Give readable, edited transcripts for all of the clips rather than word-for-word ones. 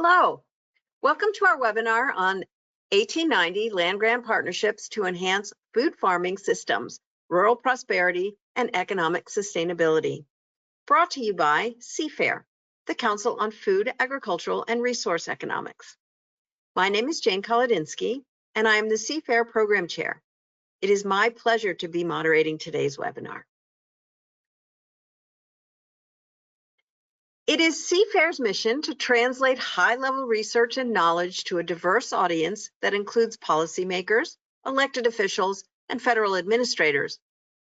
Hello, welcome to our webinar on 1890 land-grant partnerships to enhance food farming systems, rural prosperity, and economic sustainability. Brought to you by CFAIR, the Council on Food, Agricultural, and Resource Economics. My name is Jane Kolodinsky, and I am the CFAIR Program Chair. It is my pleasure to be moderating today's webinar. It is CFAIR's mission to translate high-level research and knowledge to a diverse audience that includes policymakers, elected officials, and federal administrators.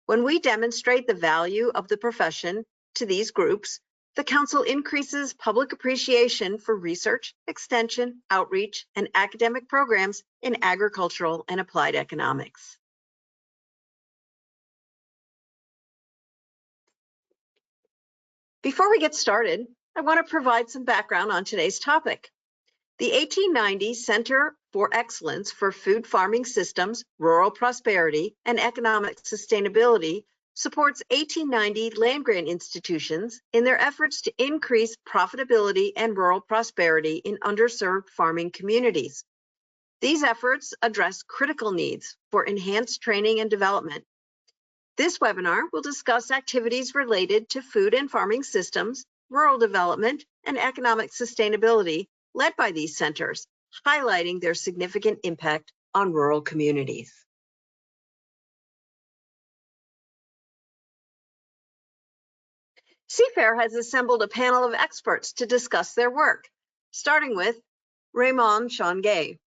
When we demonstrate the value of the profession to these groups, the Council increases public appreciation for research, extension, outreach, and academic programs in agricultural and applied economics. Before we get started, I want to provide some background on today's topic. The 1890 Center for Excellence for Food Farming Systems, Rural Prosperity, and Economic Sustainability supports 1890 land-grant institutions in their efforts to increase profitability and rural prosperity in underserved farming communities. These efforts address critical needs for enhanced training and development. This webinar will discuss activities related to food and farming systems, rural development, and economic sustainability led by these centers, highlighting their significant impact on rural communities. CFAIR has assembled a panel of experts to discuss their work, starting with Raymond Changay.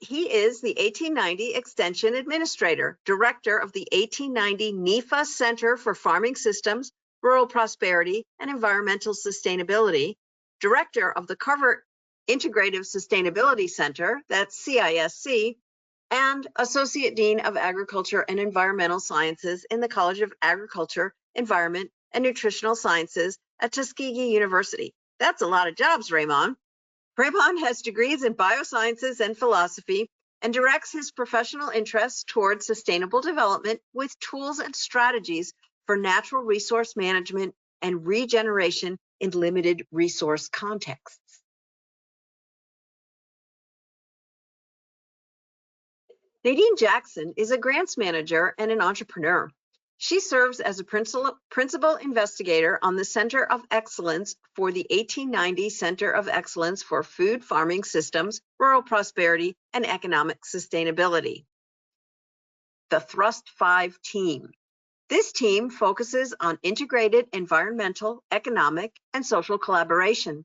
He is the 1890 Extension Administrator, Director of the 1890 NIFA Center for Farming Systems, Rural Prosperity, and Environmental Sustainability, Director of the Carver Integrative Sustainability Center, that's CISC, and Associate Dean of Agriculture and Environmental Sciences in the College of Agriculture, Environment, and Nutritional Sciences at Tuskegee University. That's a lot of jobs, Raymond. Raymond has degrees in biosciences and philosophy and directs his professional interests towards sustainable development with tools and strategies for natural resource management and regeneration in limited resource contexts. Nadine Jackson is a grants manager and an entrepreneur. She serves as a principal investigator on the Center of Excellence for the 1890 Center of Excellence for Food Farming Systems, Rural Prosperity, and Economic Sustainability, the Thrust 5 team. This team focuses on integrated environmental, economic, and social collaboration.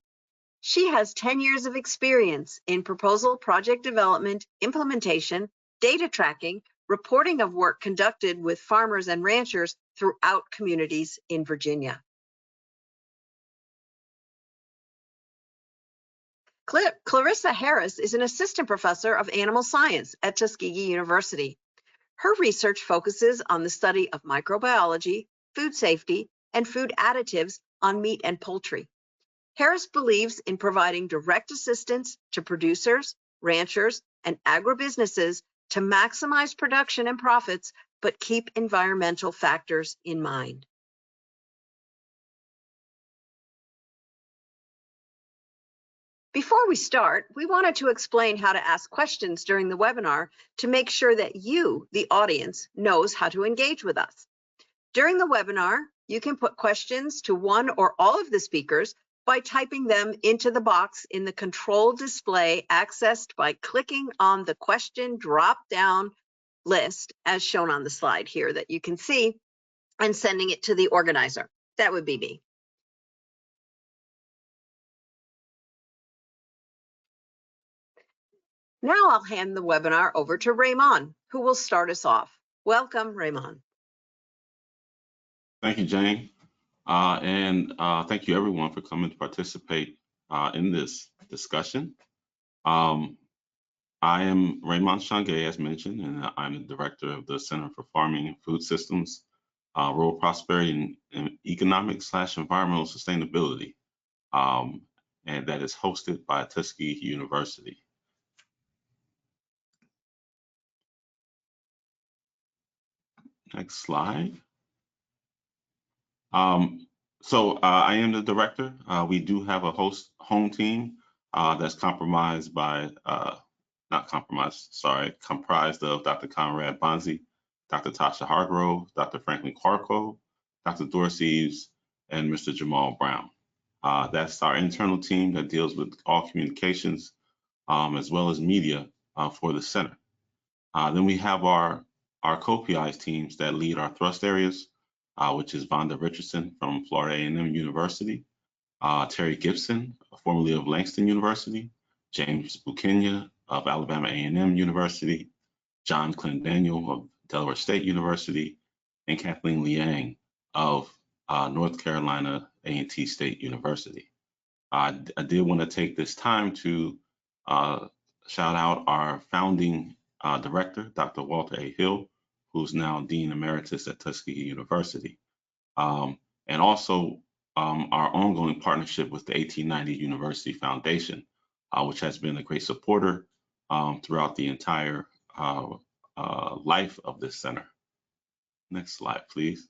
She has 10 years of experience in proposal, project development, implementation, data tracking, reporting of work conducted with farmers and ranchers throughout communities in Virginia. Clarissa Harris is an assistant professor of animal science at Tuskegee University. Her research focuses on the study of microbiology, food safety, and food additives on meat and poultry. Harris believes in providing direct assistance to producers, ranchers, and agribusinesses to maximize production and profits, but keep environmental factors in mind. Before we start, we wanted to explain how to ask questions during the webinar to make sure that you, the audience, knows how to engage with us. During the webinar, you can put questions to one or all of the speakers by typing them into the box in the control display accessed by clicking on the question drop-down list as shown on the slide here that you can see and sending it to the organizer. That would be me. Now I'll hand the webinar over to Raymond, who will start us off. Welcome, Raymond. Thank you, Jane. Thank you everyone for coming to participate in this discussion. I am Raymond Changay, as mentioned, and I'm the director of the Center for Farming and Food Systems, Rural Prosperity and Economic/Environmental Sustainability, and that is hosted by Tuskegee University. Next slide. I am the director. We do have a home team that's comprised of Dr. Conrad Bonzi, Dr. Tasha Hargrove, Dr. Franklin Quarko, Dr. Doris Eves, and Mr. Jamal Brown. That's our internal team that deals with all communications as well as media for the center. Then we have our co-PIs teams that lead our thrust areas, which is Vonda Richardson from Florida A&M University, Terry Gibson, formerly of Langston University, James Bukenya of Alabama A&M University, John Clendaniel of Delaware State University, and Kathleen Liang of North Carolina A&T State University. I did want to take this time to shout out our founding director, Dr. Walter A. Hill, who's now Dean Emeritus at Tuskegee University, and also our ongoing partnership with the 1890 University Foundation, which has been a great supporter throughout the entire life of this center. Next slide, please.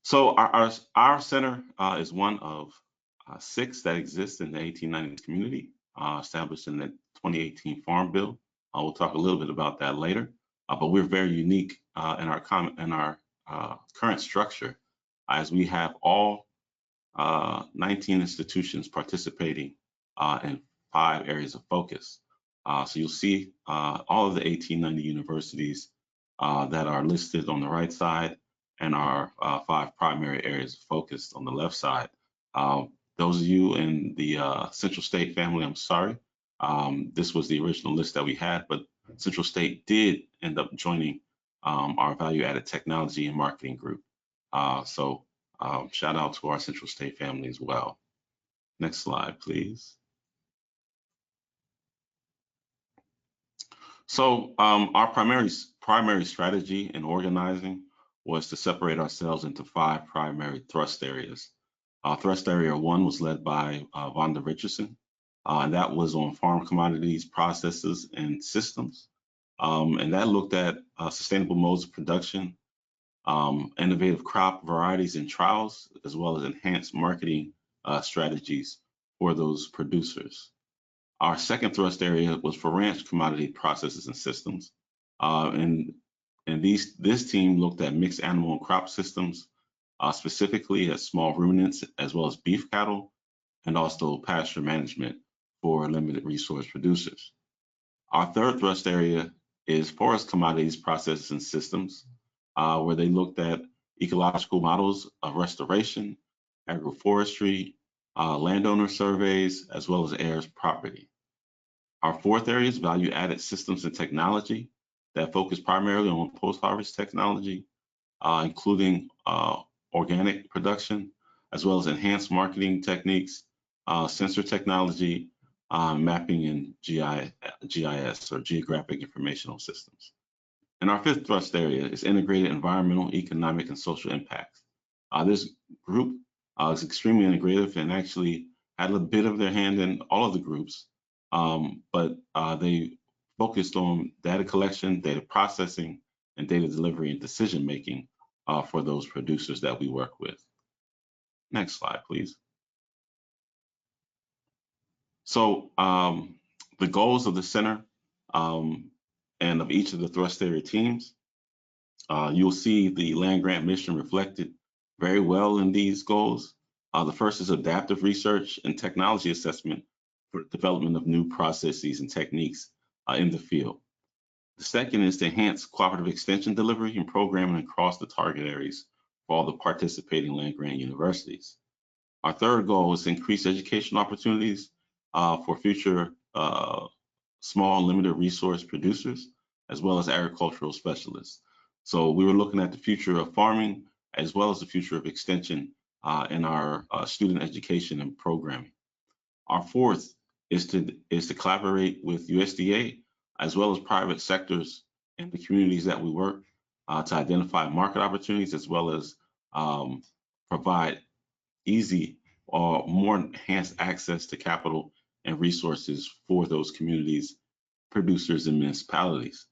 So our center is one of 6 that exist in the 1890s community, established in the 2018 Farm Bill. We'll talk a little bit about that later, but we're very unique in our current structure, as we have all 19 institutions participating in 5 areas of focus. So you'll see all of the 1890 universities that are listed on the right side, and our 5 primary areas of focus on the left side. Those of you in the Central State family, I'm sorry. This was the original list that we had, but Central State did end up joining our value-added technology and marketing group. So shout out to our Central State family as well. Next slide, please. So our primary strategy in organizing was to separate ourselves into 5 primary thrust areas. Thrust area 1 was led by Vonda Richardson, and that was on farm commodities, processes, and systems. And that looked at sustainable modes of production, innovative crop varieties and trials, as well as enhanced marketing strategies for those producers. Our second thrust area was for ranch commodity processes and systems. And this team looked at mixed animal and crop systems, specifically at small ruminants, as well as beef cattle, and also pasture management for limited resource producers. Our third thrust area is forest commodities, processes, and systems, where they looked at ecological models of restoration, agroforestry, landowner surveys, as well as heirs property. Our fourth area is value-added systems and technology that focus primarily on post-harvest technology, including organic production, as well as enhanced marketing techniques, sensor technology, mapping, and GIS, or geographic informational systems. And our fifth thrust area is integrated environmental, economic, and social impacts. This group is extremely integrative and actually had a bit of their hand in all of the groups, but they focused on data collection, data processing, and data delivery and decision making for those producers that we work with. Next slide, please. So the goals of the center and of each of the thrust area teams, you'll see the land grant mission reflected very well in these goals. The first is adaptive research and technology assessment for development of new processes and techniques in the field. The second is to enhance cooperative extension delivery and programming across the target areas for all the participating land grant universities. Our third goal is to increase education opportunities for future small limited resource producers, as well as agricultural specialists. So we were looking at the future of farming, as well as the future of extension in our student education and programming. Our fourth is to collaborate with USDA, as well as private sectors in the communities that we work to identify market opportunities, as well as provide easy or more enhanced access to capital and resources for those communities, producers, and municipalities.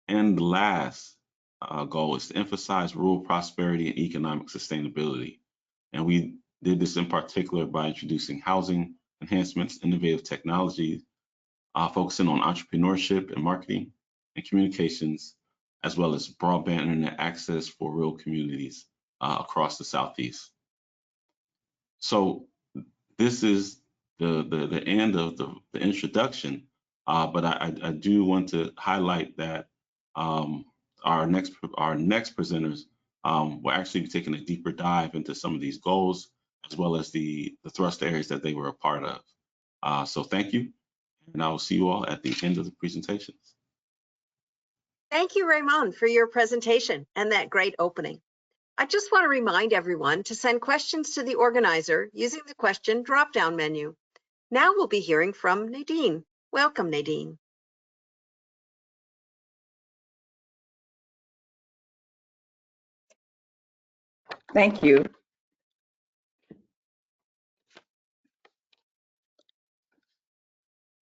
And the last goal is to emphasize rural prosperity and economic sustainability. And we did this in particular by introducing housing enhancements, innovative technology, focusing on entrepreneurship and marketing and communications, as well as broadband internet access for rural communities across the Southeast. So this is the end of the introduction, but I do want to highlight that our next presenters will actually be taking a deeper dive into some of these goals, as well as the thrust areas that they were a part of. So thank you, and I will see you all at the end of the presentations. Thank you, Raymond, for your presentation and that great opening. I just want to remind everyone to send questions to the organizer using the question drop-down menu. Now we'll be hearing from Nadine. Welcome, Nadine. Thank you.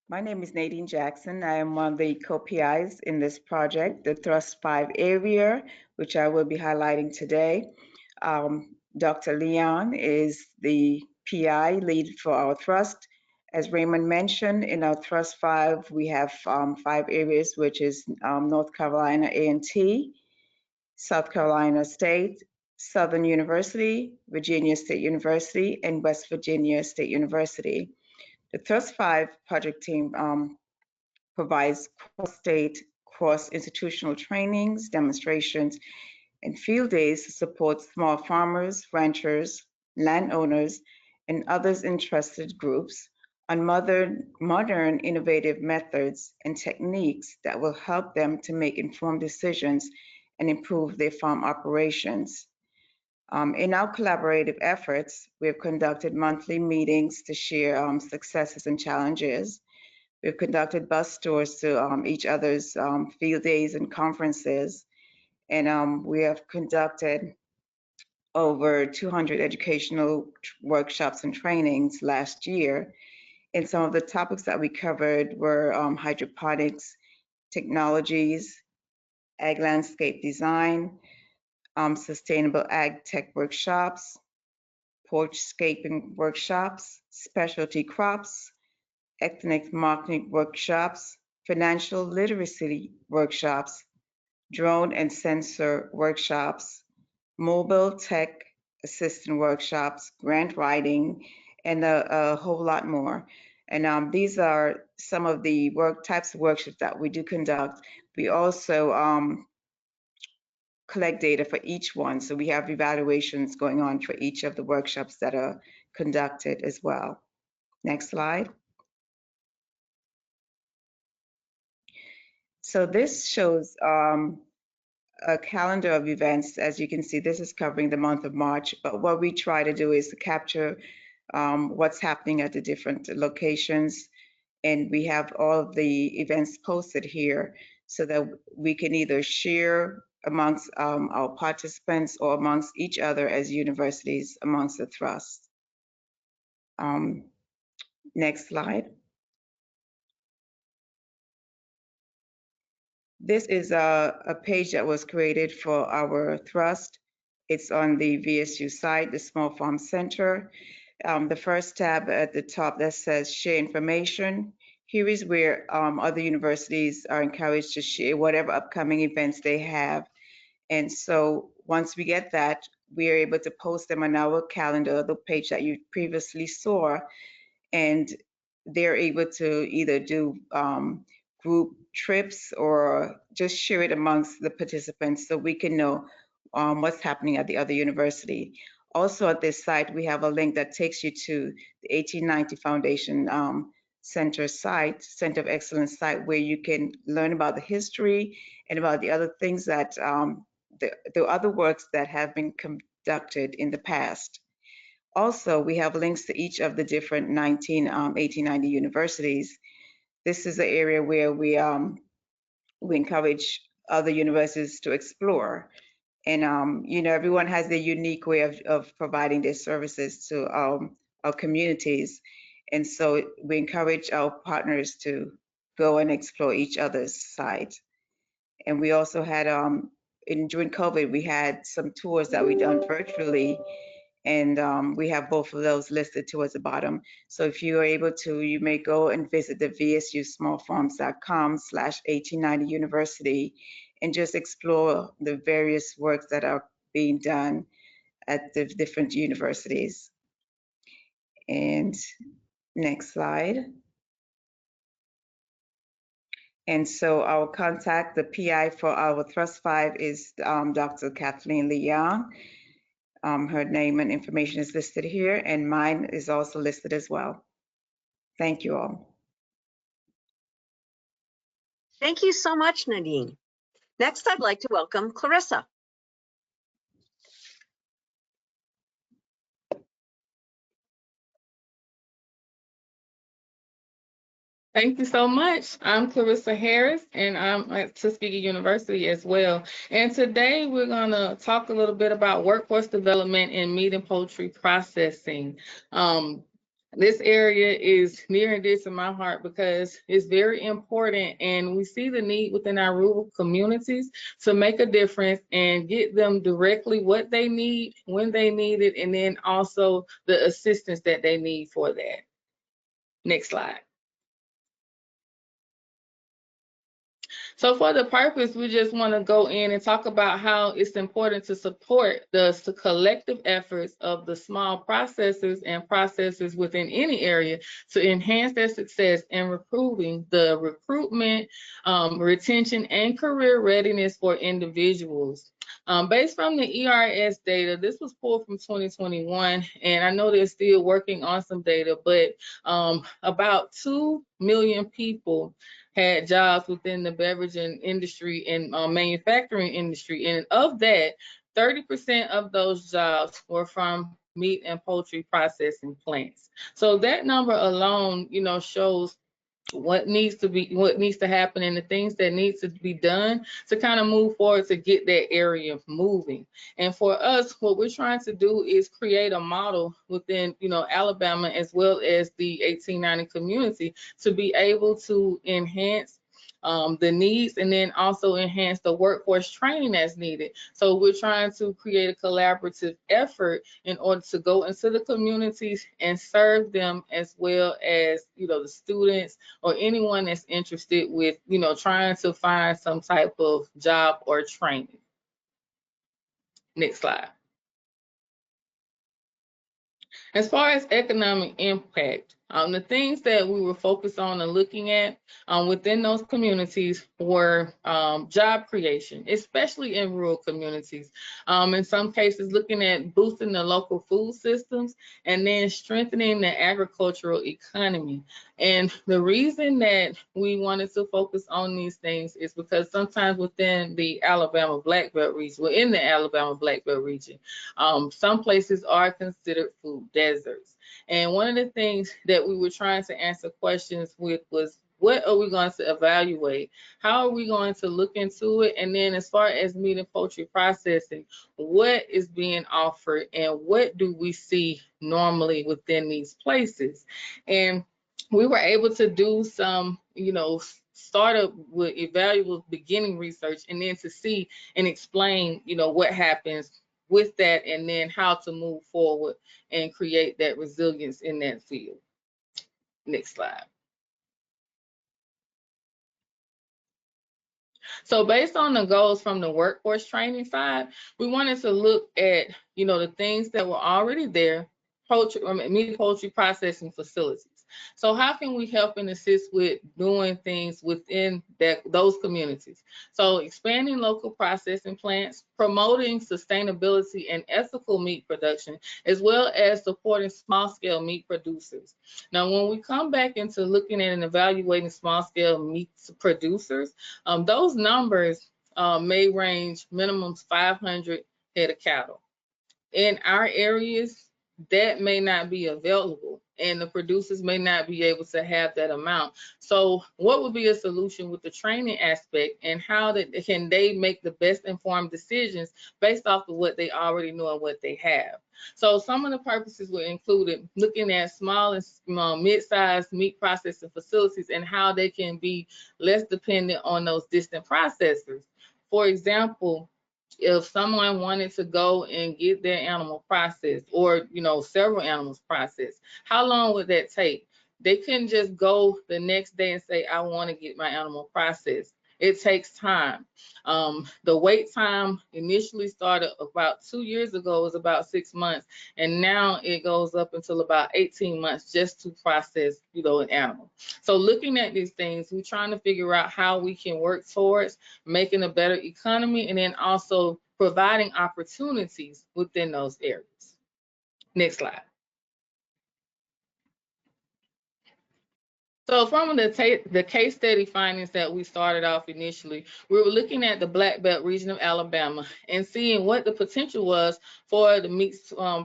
My name is Nadine Jackson. I am one of the co-PIs in this project, the Thrust 5 area, which I will be highlighting today. Dr. Leon is the PI lead for our Thrust. As Raymond mentioned, in our Thrust 5, we have 5 areas, which is North Carolina A&T, South Carolina State, Southern University, Virginia State University, and West Virginia State University. The Thrust 5 project team provides cross-state, cross-institutional trainings, demonstrations, and field days to support small farmers, ranchers, landowners, and others interested groups on modern innovative methods and techniques that will help them to make informed decisions and improve their farm operations. In our collaborative efforts, we have conducted monthly meetings to share successes and challenges. We've conducted bus tours to each other's field days and conferences. And we have conducted over 200 educational workshops and trainings last year. And some of the topics that we covered were hydroponics technologies, ag landscape design, sustainable ag tech workshops, porchscaping workshops, specialty crops, ethnic marketing workshops, financial literacy workshops, drone and sensor workshops, mobile tech assistant workshops, grant writing, and a whole lot more. And these are some of the types of workshops that we do conduct. We also collect data for each one. So we have evaluations going on for each of the workshops that are conducted as well. Next slide. So this shows a calendar of events. As you can see, this is covering the month of March, but what we try to do is to capture what's happening at the different locations. And we have all of the events posted here so that we can either share amongst our participants or amongst each other as universities amongst the Thrust. Next slide. This is a page that was created for our Thrust. It's on the VSU site, the Small Farm Center. The first tab at the top that says share information. Here is where other universities are encouraged to share whatever upcoming events they have. And so once we get that, we are able to post them on our calendar, the page that you previously saw, and they're able to either do group trips or just share it amongst the participants so we can know what's happening at the other university. Also at this site, we have a link that takes you to the 1890 Foundation Center site, Center of Excellence site, where you can learn about the history and about the other things that the other works that have been conducted in the past. Also, we have links to each of the different 1890 universities. This is the area where we encourage other universities to explore. And you know, everyone has their unique way of providing their services to our communities. And so we encourage our partners to go and explore each other's site. And we also had, during COVID, we had some tours that we done virtually. And we have both of those listed towards the bottom. So if you are able to, you may go and visit the vsusmallfarms.com/1890 University and just explore the various works that are being done at the different universities. And next slide. And so our contact, the PI for our Thrust 5 is Dr. Kathleen Leon. Her name and information is listed here, and mine is also listed as well. Thank you all. Thank you so much, Nadine. Next, I'd like to welcome Clarissa. Thank you so much. I'm Clarissa Harris, and I'm at Tuskegee University as well. And today we're going to talk a little bit about workforce development in meat and poultry processing. This area is near and dear to my heart because it's very important, and we see the need within our rural communities to make a difference and get them directly what they need, when they need it, and then also the assistance that they need for that. Next slide. So for the purpose, we just want to go in and talk about how it's important to support the collective efforts of the small processors and processors within any area to enhance their success in improving the recruitment, retention, and career readiness for individuals. Based from the ERS data, this was pulled from 2021, and I know they're still working on some data, but about 2 million people had jobs within the beverage industry and manufacturing industry. And of that, 30% of those jobs were from meat and poultry processing plants. So that number alone, shows what needs to happen and the things that need to be done to kind of move forward to get that area moving. And for us, what we're trying to do is create a model within, Alabama as well as the 1890 community to be able to enhance the needs and then also enhance the workforce training that's needed. So we're trying to create a collaborative effort in order to go into the communities and serve them as well as, the students or anyone that's interested with, trying to find some type of job or training. Next slide. As far as economic impact, the things that we were focused on and looking at within those communities were job creation, especially in rural communities. In some cases, looking at boosting the local food systems and then strengthening the agricultural economy. And the reason that we wanted to focus on these things is because sometimes within the Alabama Black Belt region, within the Alabama Black Belt region, some places are considered food deserts. And one of the things that we were trying to answer questions with was, what are we going to evaluate? How are we going to look into it? And then as far as meat and poultry processing, what is being offered and what do we see normally within these places? And we were able to do some, start up with evaluable beginning research and then to see and explain, what happens with that and then how to move forward and create that resilience in that field. Next slide. So based on the goals from the workforce training side, we wanted to look at, the things that were already there, meat and poultry processing facilities. So how can we help and assist with doing things within those communities? So expanding local processing plants, promoting sustainability and ethical meat production, as well as supporting small-scale meat producers. Now, when we come back into looking at and evaluating small-scale meat producers, those numbers may range minimum 500 head of cattle. In our areas, that may not be available and the producers may not be able to have that amount. So what would be a solution with the training aspect and how can they make the best informed decisions based off of what they already know and what they have? So some of the purposes were included looking at small and mid-sized meat processing facilities and how they can be less dependent on those distant processors. For example, if someone wanted to go and get their animal processed, or several animals processed, how long would that take? They couldn't just go the next day and say, I want to get my animal processed. It takes time. The wait time initially started about 2 years ago, was about 6 months, and now it goes up until about 18 months just to process, an animal. So looking at these things, we're trying to figure out how we can work towards making a better economy, and then also providing opportunities within those areas. Next slide. So from the case study findings that we started off initially, we were looking at the Black Belt region of Alabama and seeing what the potential was for the meat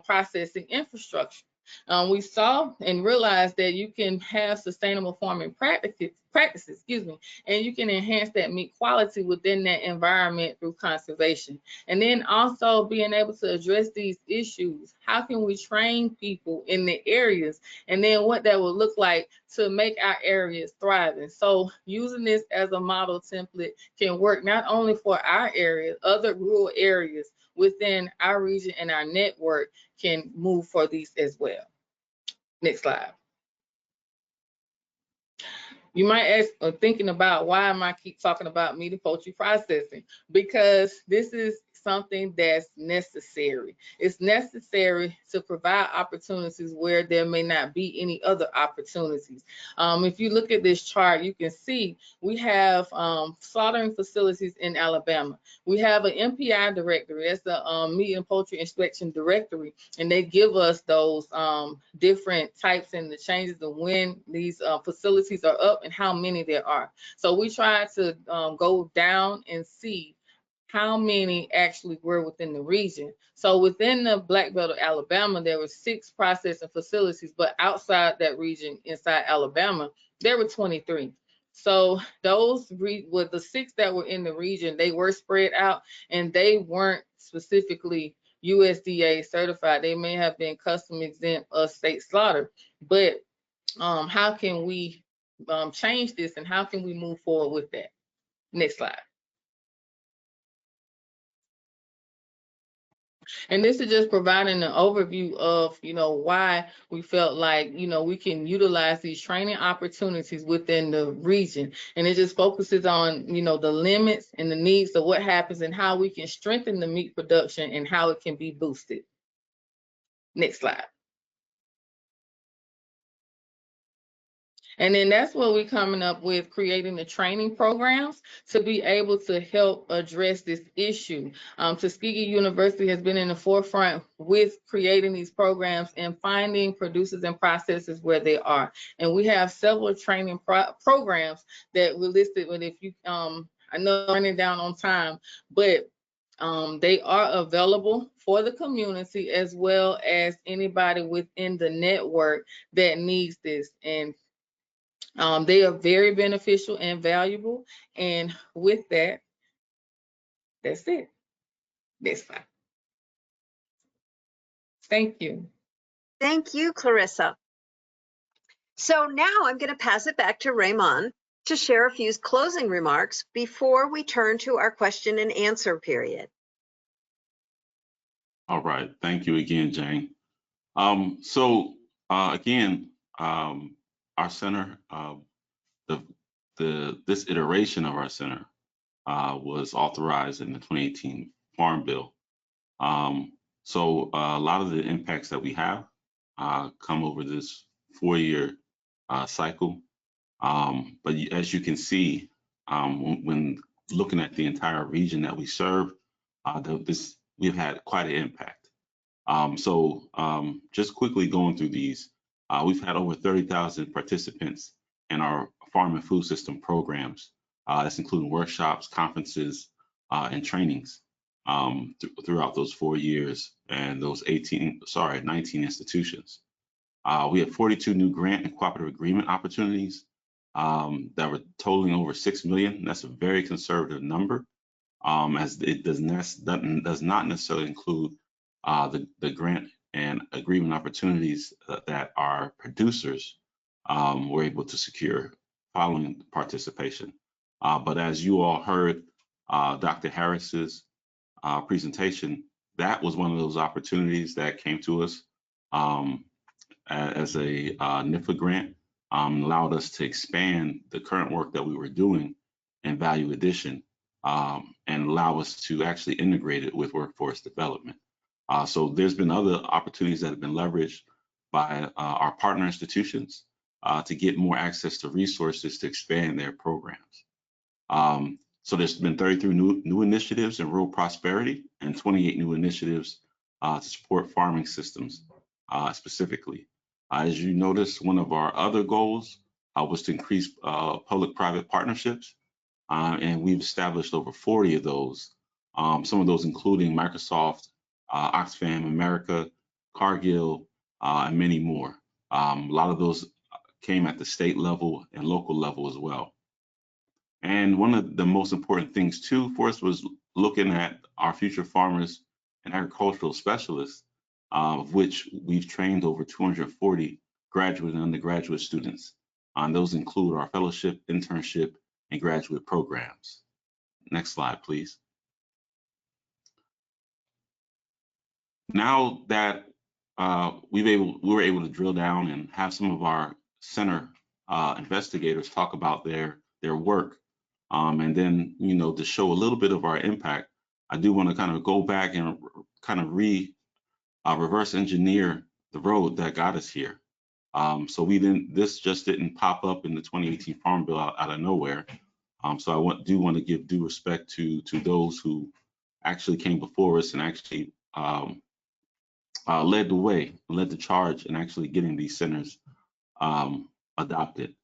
processing infrastructure. We saw and realized that you can have sustainable farming practices, and you can enhance that meat quality within that environment through conservation. And then also being able to address these issues. How can we train people in the areas, and then what that will look like to make our areas thriving? So using this as a model template can work not only for our area, other rural areas within our region and our network can move for these as well. Next slide. You might ask, or thinking about, why am I keep talking about meat and poultry processing? Because this is something that's necessary. It's necessary to provide opportunities where there may not be any other opportunities. If you look at this chart, you can see we have slaughtering facilities in Alabama. We have an MPI directory. That's the Meat and Poultry Inspection Directory, and they give us those different types and the changes of when these facilities are up and how many there are. So we try to go down and see how many actually were within the region. So within the Black Belt of Alabama, there were 6 processing facilities, but outside that region, inside Alabama, there were 23. So those were the 6 that were in the region. They were spread out, and they weren't specifically USDA certified. They may have been custom exempt of state slaughter, but how can we change this, and how can we move forward with that? Next slide. And this is just providing an overview of, why we felt like, we can utilize these training opportunities within the region. And it just focuses on, the limits and the needs of what happens and how we can strengthen the meat production and how it can be boosted. Next slide. And then that's what we're coming up with, creating the training programs to be able to help address this issue. Tuskegee University has been in the forefront with creating these programs and finding producers and processors where they are. And we have several training programs that we're listed with. If you, I know I'm running down on time, but they are available for the community as well as anybody within the network that needs this. And they are very beneficial and valuable. And with that, that's it. Next slide. Thank you. Thank you, Clarissa. So now I'm going to pass it back to Raymond to share a few closing remarks before we turn to our question and answer period. All right. Thank you again, Jane. Again, our center, this iteration of our center was authorized in the 2018 Farm Bill. So a lot of the impacts that we have come over this 4-year cycle. But as you can see, when looking at the entire region that we serve, we've had quite an impact. Just quickly going through these, we've had over 30,000 participants in our farm and food system programs. That's including workshops, conferences, and trainings throughout those 4 years and those 19 institutions. We have 42 new grant and cooperative agreement opportunities that were totaling over 6 million. That's a very conservative number, as it does not necessarily include the grant and agreement opportunities that our producers were able to secure following participation. But as you all heard, Dr. Harris's presentation, that was one of those opportunities that came to us as a NIFA grant, allowed us to expand the current work that we were doing in value addition, and allow us to actually integrate it with workforce development. So there's been other opportunities that have been leveraged by our partner institutions to get more access to resources to expand their programs. So there's been 33 new initiatives in rural prosperity and 28 new initiatives to support farming systems specifically. As you notice, one of our other goals was to increase public-private partnerships, and we've established over 40 of those, some of those including Microsoft, Oxfam America, Cargill, and many more. A lot of those came at the state level and local level as well. And one of the most important things too for us was looking at our future farmers and agricultural specialists, of which we've trained over 240 graduate and undergraduate students. Those include our fellowship, internship, and graduate programs. Next slide, please. Now that we were able to drill down and have some of our center investigators talk about their work, and then, you know, to show a little bit of our impact, I do want to kind of go back and kind of reverse engineer the road that got us here. So this just didn't pop up in the 2018 Farm Bill out of nowhere. So I do want to give due respect to those who actually came before us and actually led the way, led the charge in actually getting these centers adopted.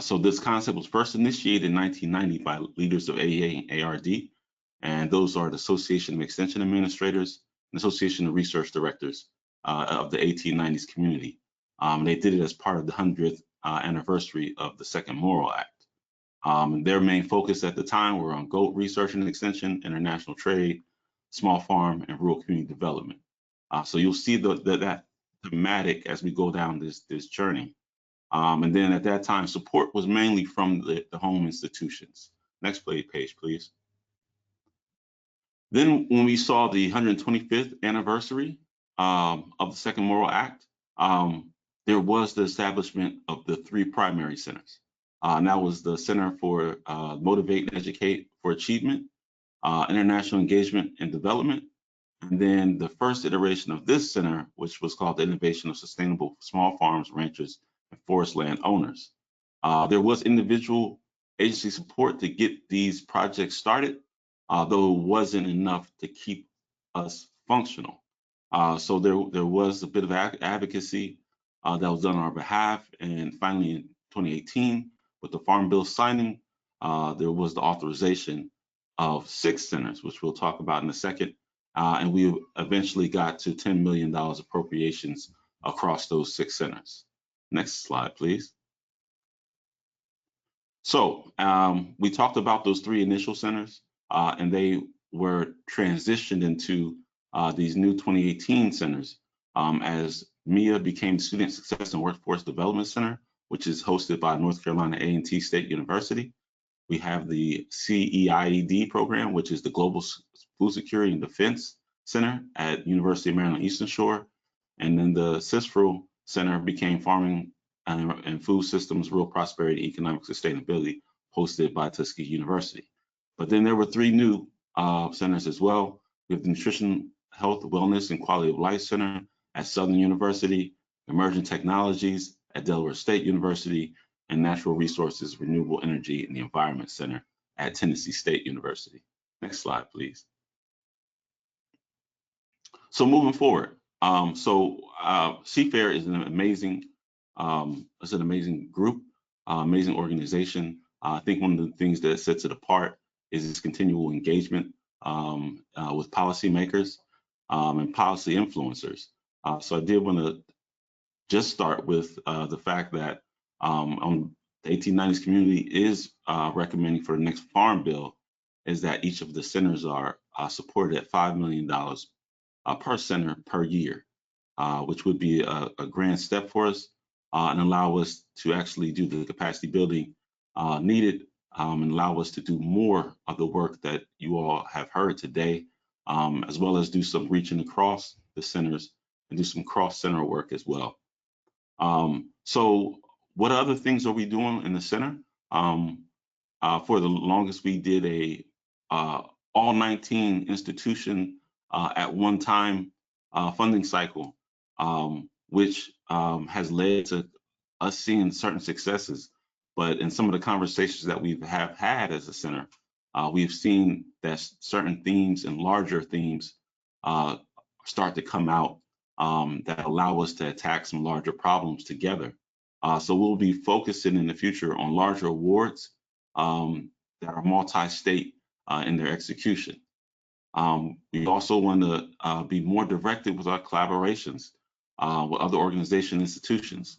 So this concept was first initiated in 1990 by leaders of AEA and ARD, and those are the Association of Extension Administrators and Association of Research Directors of the 1890s community. They did it as part of the 100th anniversary of the Second Morrill Act. Their main focus at the time were on goat research and extension, international trade, small farm, and rural community development. So you'll see that thematic as we go down this journey. And then at that time, support was mainly from the home institutions. Next page, please. Then when we saw the 125th anniversary of the Second Morrill Act, there was the establishment of the 3 primary centers. And that was the Center for Motivate and Educate for Achievement, International Engagement and Development, and then the first iteration of this center, which was called the Innovation of Sustainable Small Farms, Ranchers, and Forest Land Owners. There was individual agency support to get these projects started, though it wasn't enough to keep us functional. So there was a bit of advocacy that was done on our behalf, and finally in 2018, with the Farm Bill signing, there was the authorization of 6 centers, which we'll talk about in a second, and we eventually got to $10 million appropriations across those 6 centers. Next slide, please. So we talked about those 3 initial centers, and they were transitioned into these new 2018 centers as MIA became Student Success and Workforce Development Center, which is hosted by North Carolina A&T State University. We have the CEIED program, which is the Global Food Security and Defense Center at University of Maryland Eastern Shore. And then the CISFRL Center became Farming and Food Systems, Rural Prosperity, Economic Sustainability, hosted by Tuskegee University. But then there were 3 new centers as well. We have the Nutrition, Health, Wellness, and Quality of Life Center at Southern University, Emerging Technologies at Delaware State University, and Natural Resources, Renewable Energy, and the Environment Center at Tennessee State University. Next slide, please. So moving forward, CFAIR is an amazing group, amazing organization. I think one of the things that sets it apart is its continual engagement with policymakers and policy influencers. So I did want to just start with the fact that the 1890s community is recommending for the next Farm Bill is that each of the centers are supported at $5 million per center per year, which would be a grand step for us and allow us to actually do the capacity building needed and allow us to do more of the work that you all have heard today as well as do some reaching across the centers and do some cross-center work as well. So what other things are we doing in the center? For the longest, we did all 19 institution at one time funding cycle, which has led to us seeing certain successes. But in some of the conversations that we have had as a center, we've seen that certain themes and larger themes start to come out that allow us to attack some larger problems together. So we'll be focusing in the future on larger awards that are multi-state in their execution. We also want to be more directed with our collaborations with other organization institutions.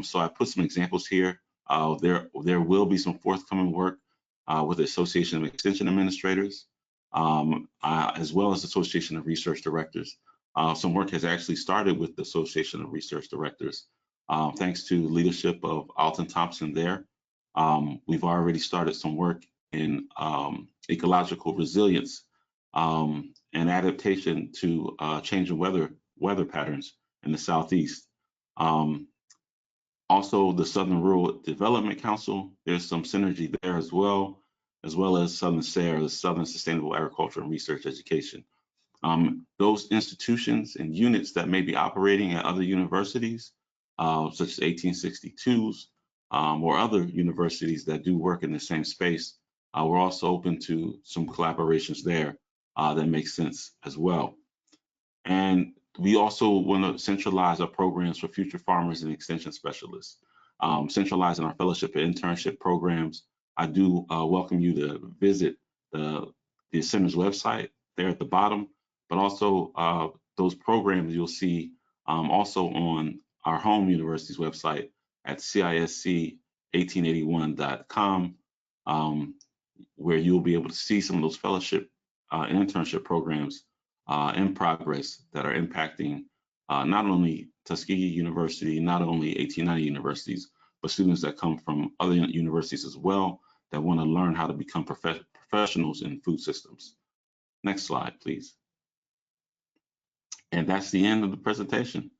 So I put some examples here. There will be some forthcoming work with the Association of Extension Administrators, as well as the Association of Research Directors. Some work has actually started with the Association of Research Directors. Thanks to the leadership of Alton Thompson there, we've already started some work in ecological resilience and adaptation to changing weather patterns in the Southeast. Also, the Southern Rural Development Council, there's some synergy there as well as Southern SARE, the Southern Sustainable Agriculture and Research Education. Those institutions and units that may be operating at other universities, such as 1862s, or other universities that do work in the same space, we're also open to some collaborations there that make sense as well. And we also want to centralize our programs for future farmers and extension specialists, centralizing our fellowship and internship programs. I do welcome you to visit the center's website there at the bottom, but also those programs you'll see also on our home university's website at CISC1881.com, where you'll be able to see some of those fellowship and internship programs in progress that are impacting not only Tuskegee University, not only 1890 universities, but students that come from other universities as well that want to learn how to become professionals in food systems. Next slide, please. And that's the end of the presentation.